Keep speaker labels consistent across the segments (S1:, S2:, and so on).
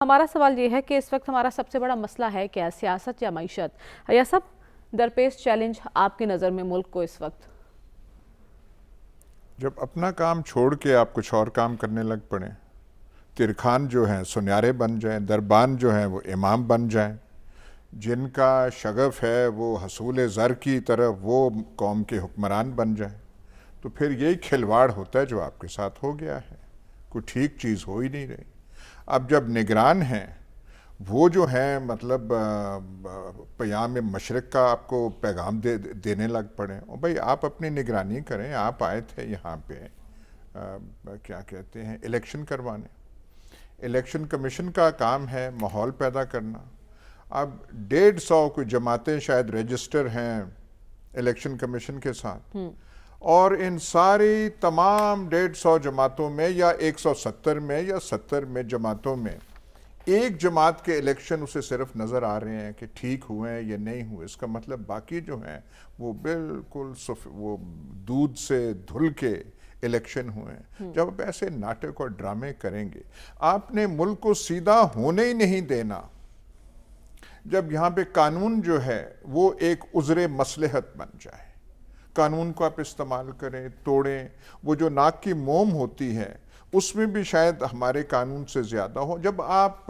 S1: हमारा सवाल ये है कि इस वक्त हमारा सबसे बड़ा मसला है क्या, सियासत या मईशत, या सब दरपेश चैलेंज आपकी नज़र में मुल्क को इस वक्त?
S2: जब अपना काम छोड़ के आप कुछ और काम करने लग पड़े, तिरखान जो हैं सुन्यारे बन जाएं, दरबान जो हैं वो इमाम बन जाएं, जिनका शगफ है वो हसूल ज़र की तरफ वो कौम के हुक्मरान बन जाएं, तो फिर यही खिलवाड़ होता है जो आपके साथ हो गया है। कोई ठीक चीज़ हो ही नहीं रही। अब जब निगरान हैं वो जो है मतलब पयाम मशरक़ का आपको पैगाम देने लग पड़े, और भाई आप अपनी निगरानी करें। आप आए थे यहाँ पे क्या कहते हैं इलेक्शन करवाने। इलेक्शन कमीशन का काम है माहौल पैदा करना। अब 150 कोई जमातें शायद रजिस्टर हैं इलेक्शन कमीशन के साथ, और इन सारी तमाम 150 जमातों में या 170 में या 70 में जमातों में एक जमात के इलेक्शन उसे सिर्फ नज़र आ रहे हैं कि ठीक हुए हैं या नहीं हुए। इसका मतलब बाकी जो हैं वो बिल्कुल वो दूध से धुल के इलेक्शन हुए हैं। जब आप ऐसे नाटक और ड्रामे करेंगे, आपने मुल्क को सीधा होने ही नहीं देना। जब यहाँ पे कानून जो है वो एक उज़्र मसलहत बन जाए, कानून को आप इस्तेमाल करें, तोड़ें, वो जो नाक की मोम होती है उसमें भी शायद हमारे कानून से ज़्यादा हो। जब आप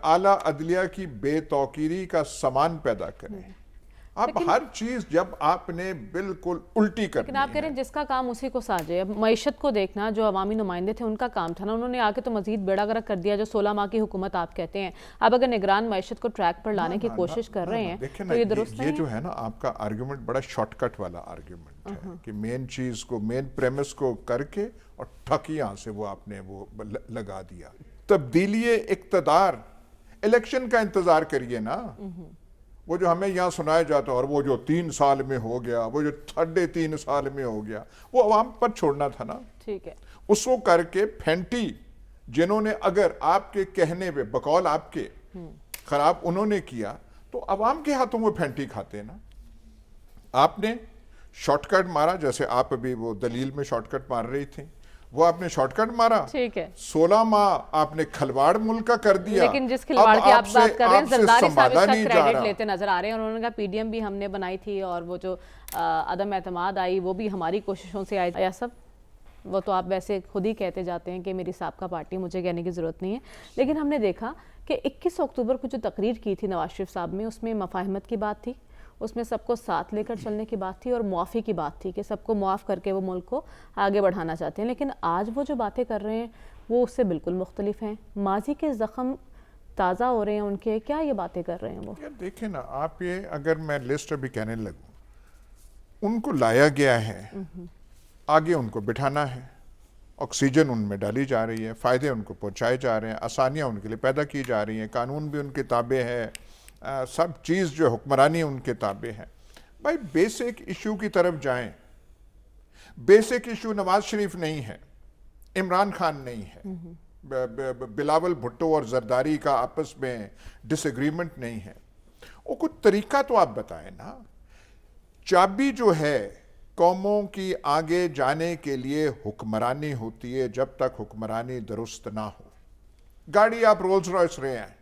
S2: आला अदलिया की बेतौकीरी का सामान पैदा करें, आप हर चीज़ जब आपने बिल्कुल उल्टी करनी है।
S1: लेकिन आप कह रहे हैं जिसका काम उसी को साजे। अब मईशत को देखना जो अवामी नुमाइंदे थे उनका काम था ना, उन्होंने आके तो मजीद बेड़ा गर्क कर दिया। जो 16 माह की हुकूमत आप कहते हैं, अब अगर निगरान मईशत को ट्रैक पर लाने की कोशिश कर रहे हैं तो ये दुरुस्त नहीं है।
S2: जो है ना आपका आर्ग्यूमेंट बड़ा शॉर्टकट वाला आर्ग्यूमेंट है कि मेन चीज़ को, मेन प्रेमिस को करके और ठक यहाँ से वो आपने वो लगा दिया। तब्दीली इक़्तिदार, इलेक्शन का इंतज़ार करिए ना। वो जो हमें यहाँ सुनाया जाता है और वो जो 3 साल में हो गया, वो जो 3.5 साल में हो गया, वो अवाम पर छोड़ना था ना।
S1: ठीक है,
S2: उसको करके फेंटी जिन्होंने अगर आपके कहने पे बकौल आपके खराब उन्होंने किया तो अवाम के हाथों में फेंटी खाते ना। आपने शॉर्टकट मारा, जैसे आप अभी वो दलील में शॉर्टकट मार रही थी, वो आपने शॉर्टकट मारा।
S1: ठीक है,
S2: 16 माह आपने खलवाड़ मुल्क का कर दिया।
S1: लेकिन जिस खिलवाड़ की आप बात कर रहे हैं, जरदारी साहब इसका क्रेडिट लेते नजर आ रहे हैं। उन्होंने कहा पीडीएम भी हमने बनाई थी और वो जो अदम एतमाद आई वो भी हमारी कोशिशों से आई। या सब वो तो आप वैसे खुद ही कहते जाते हैं कि मेरी साबका पार्टी, मुझे कहने की ज़रूरत नहीं है। लेकिन हमने देखा कि 21 अक्टूबर को जो तकरीर की थी नवाज शरीफ साहब में, उसमें मफाहमत की बात थी, उसमें सबको साथ लेकर चलने की बात थी और मुआफ़ी की बात थी कि सबको मुआफ़ करके वो मुल्क को आगे बढ़ाना चाहते हैं। लेकिन आज वो जो बातें कर रहे हैं वो उससे बिल्कुल मुख्तलिफ हैं। माजी के ज़ख्म ताज़ा हो रहे हैं उनके, क्या ये बातें कर रहे हैं वो?
S2: यार देखिए ना आप, ये अगर मैं लिस्ट अभी कहने लगूँ, उनको लाया गया है, आगे उनको बिठाना है, ऑक्सीजन उनमें डाली जा रही है, फ़ायदे उनको पहुँचाए जा रहे हैं, आसानियाँ उनके लिए पैदा की जा रही हैं, कानून भी उनके ताबे है, सब चीज़ जो हुक्मरानी उनके ताबे है। भाई बेसिक इशू की तरफ जाएं। बेसिक इशू नवाज शरीफ नहीं है, इमरान खान नहीं है, बिलावल भुट्टो और जरदारी का आपस में डिसएग्रीमेंट नहीं है। वो कुछ तरीका तो आप बताएं ना। चाबी जो है कौमों की आगे जाने के लिए हुक्मरानी होती है, जब तक हुक्मरानी दुरुस्त ना हो। गाड़ी आप रोल्स रॉयस रहे हैं,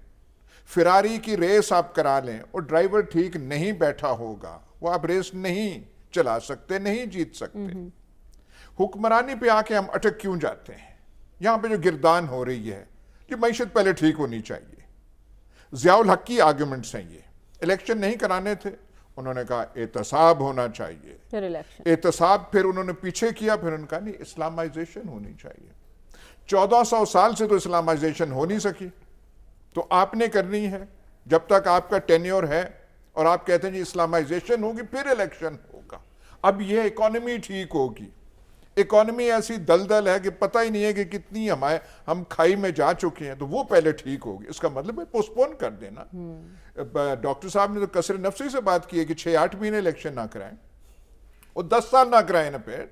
S2: फिरारी की रेस आप करा लें और ड्राइवर ठीक नहीं बैठा होगा, वो आप रेस नहीं चला सकते, नहीं जीत सकते। हुक्मरानी पे आके हम अटक क्यों जाते हैं? यहां पे जो गिरदान हो रही है कि मईशत पहले ठीक होनी चाहिए। ज़ियाउल हक की आर्गुमेंट्स हैं ये। इलेक्शन नहीं कराने थे, उन्होंने कहा एहतसाब होना चाहिए,
S1: फिर इलेक्शन,
S2: एहतसाब, फिर उन्होंने पीछे किया, फिर उन्होंने कहा नहीं इस्लामाइजेशन होनी चाहिए। 1400 साल से तो इस्लामाइजेशन हो नहीं सकी, तो आपने करनी है। जब तक आपका टेन्योर है और आप कहते हैं जी इस्लामाइजेशन होगी फिर इलेक्शन होगा। अब ये इकोनॉमी ठीक होगी। इकोनॉमी ऐसी दलदल है कि पता ही नहीं है कि कितनी हम खाई में जा चुके हैं, तो वो पहले ठीक होगी। इसका मतलब है पोस्टपोन कर देना। डॉक्टर साहब ने तो कसर नफ्सी से बात की है कि 6-8 महीने इलेक्शन ना कराएं और 10 साल ना कराएं ना, फिर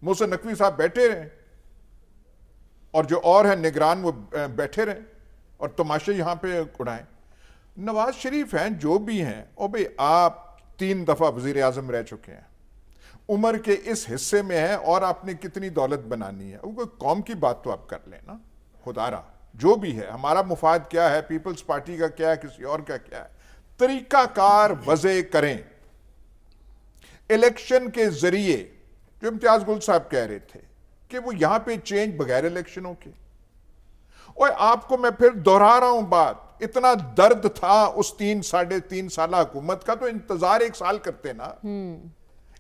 S2: मूसा नकवी साहब बैठे रहें और जो और है निगरान वो बैठे रहें और तमाशे यहां पे उड़ाएं। नवाज शरीफ हैं जो भी हैं, और भाई आप 3 दफा वजीर आजम रह चुके हैं, उम्र के इस हिस्से में है और आपने कितनी दौलत बनानी है। वो कौम की बात तो आप कर लेना खुदारा। जो भी है, हमारा मुफाद क्या है, पीपल्स पार्टी का क्या है, किसी और का क्या है, तरीकाकार वज़े करें। इलेक्शन के जरिए, जो इम्तियाज गुल साहब कह रहे थे कि वो यहां पे चेंज बगैर इलेक्शनों के, और आपको मैं फिर दोहरा रहा हूं बात, इतना दर्द था उस 3-3.5 साल हुकूमत का, तो इंतजार 1 साल करते ना।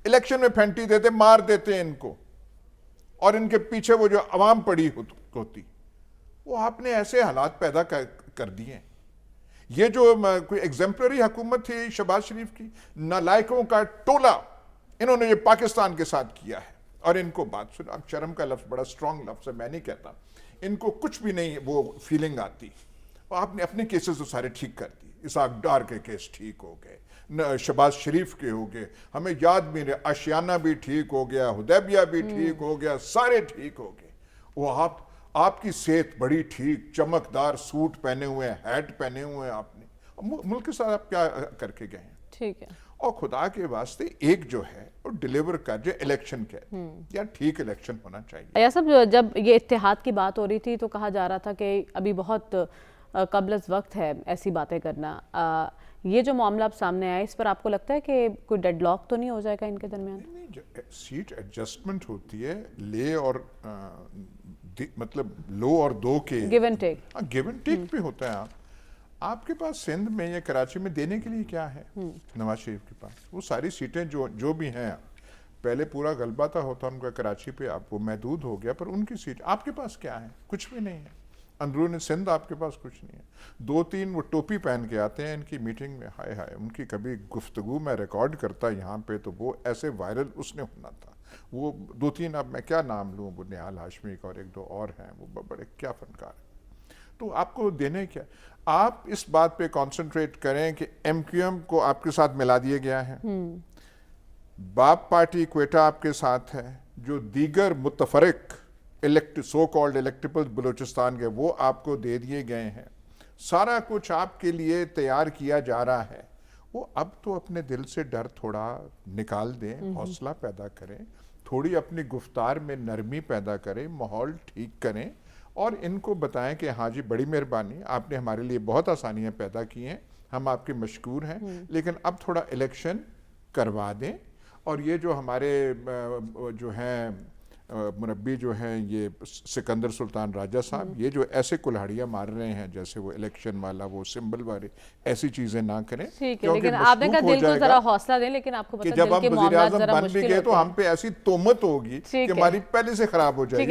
S2: इलेक्शन में फेंटी देते, मार देते इनको, और इनके पीछे वो जो अवाम पड़ी होती, वो आपने ऐसे हालात पैदा कर दिए। ये जो कोई एग्जेम्पलरी हुकूमत थी शहबाज शरीफ की, नालायकों का टोला, इन्होंने ये पाकिस्तान के साथ किया है। और इनको बात सुन, अब शर्म का लफ्ज बड़ा स्ट्रांग लफ्ज है, मैं नहीं कहता, इनको कुछ भी नहीं वो फीलिंग आती। और आपने अपने केसेस तो सारे ठीक कर दिए, इसाक डार के केस ठीक हो गए, शहबाज शरीफ के हो गए, हमें याद भी रहे, आशियाना भी ठीक हो गया, हुदैबिया भी ठीक हो गया, सारे ठीक हो गए। वो आपकी सेहत बड़ी ठीक, चमकदार सूट पहने हुए हैं, हैट पहने हुए हैं आपने, मुल्क के साथ आप क्या करके गए हैं?
S1: ठीक है।
S2: और खुदा के वास्ते एक जो है वो डिलीवर कर, जो इलेक्शन के या ठीक इलेक्शन होना चाहिए।
S1: या सब जब ये इत्तेहाद की बात हो रही थी तो कहा जा रहा था कि अभी बहुत कबल वक्त है ऐसी बातें करना। ये जो मामला अब सामने आया, इस पर आपको लगता है कि कोई डेडलॉक तो नहीं हो जाएगा इनके दरमियान?
S2: नहीं, सीट एडजस्टमेंट होती है, ले और मतलब लो और दो के
S1: give and take,
S2: give and take पे होता है। आपके पास सिंध में या कराची में देने के लिए क्या है? नवाज शरीफ के पास वो सारी सीटें जो भी हैं, पहले पूरा गलबा था होता उनका कराची पे, अब वो महदूद हो गया, पर उनकी सीट आपके पास क्या है? कुछ भी नहीं है। अंदरूनी सिंध आपके पास कुछ नहीं है। 2-3 वो टोपी पहन के आते हैं इनकी मीटिंग में, हाय हाय, उनकी कभी गुफ्तगू मैं रिकॉर्ड करता यहाँ पे तो वो ऐसे वायरल उसने होना था। वो 2-3, अब मैं क्या नाम लूँ, वो निहाल हाशमी का और 1-2 और हैं, वो बड़े क्या फनकार हैं। तो आपको देने क्या, आप इस बात पे कंसंट्रेट करें कि एमक्यूएम को आपके साथ मिला दिया गया है, बाप पार्टी क्वेटा आपके साथ है, जो दीगर मुतफरिक सो कॉल्ड इलेक्टेबल बलूचिस्तान के वो आपको दे दिए गए हैं। सारा कुछ आपके लिए तैयार किया जा रहा है। वो अब तो अपने दिल से डर थोड़ा निकाल दें, हौसला पैदा करें, थोड़ी अपनी गुफ्तार में नरमी पैदा करें, माहौल ठीक करें, और इनको बताएं कि हाँ जी बड़ी मेहरबानी, आपने हमारे लिए बहुत आसानियां पैदा की हैं, हम आपके मशकूर हैं, लेकिन अब थोड़ा इलेक्शन करवा दें। और ये जो हमारे जो हैं मुरब्बी जो हैं, ये सिकंदर सुल्तान राजा साहब, ये जो ऐसे कुल्हाड़ियाँ मार रहे हैं जैसे वो इलेक्शन वाला वो सिंबल वाले, ऐसी चीजें ना करें।
S1: ठीक है, लेकिन आपने कहा दिल को जरा हौसला दें, लेकिन आपको पता है
S2: जब हम वज़ीर-ए-आज़म बन भी गए तो हम पे ऐसी तोहमत होगी कि हमारी पहले से खराब हो जाएगी।